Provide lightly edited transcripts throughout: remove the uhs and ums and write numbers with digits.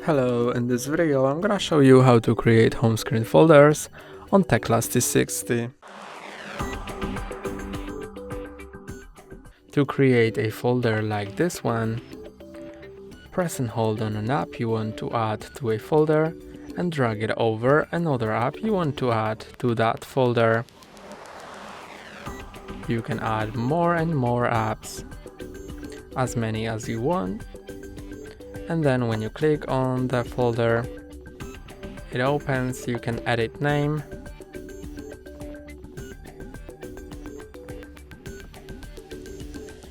Hello, in this video I'm gonna show you how to create home screen folders on TECLAST T60. To create a folder like this one, press and hold on an app you want to add to a folder and drag it over another app you want to add to that folder. You can add more and more apps, as many as you want. And then when you click on the folder, it opens. You can edit name,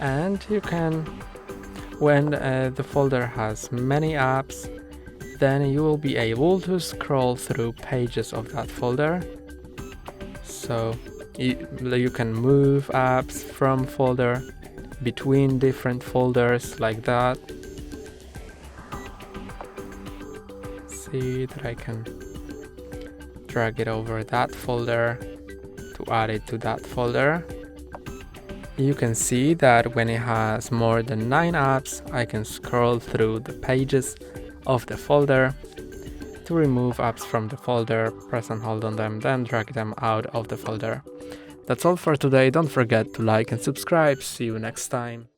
and you can, when the folder has many apps, then you will be able to scroll through pages of that folder. So you can move apps from folder between different folders like that. See that I can drag it over that folder to add it to that folder. You can see that when it has more than 9 apps, I can scroll through the pages of the folder. To remove apps from the folder, press and hold on them, then drag them out of the folder. That's all for today. Don't forget to like and subscribe. See you next time.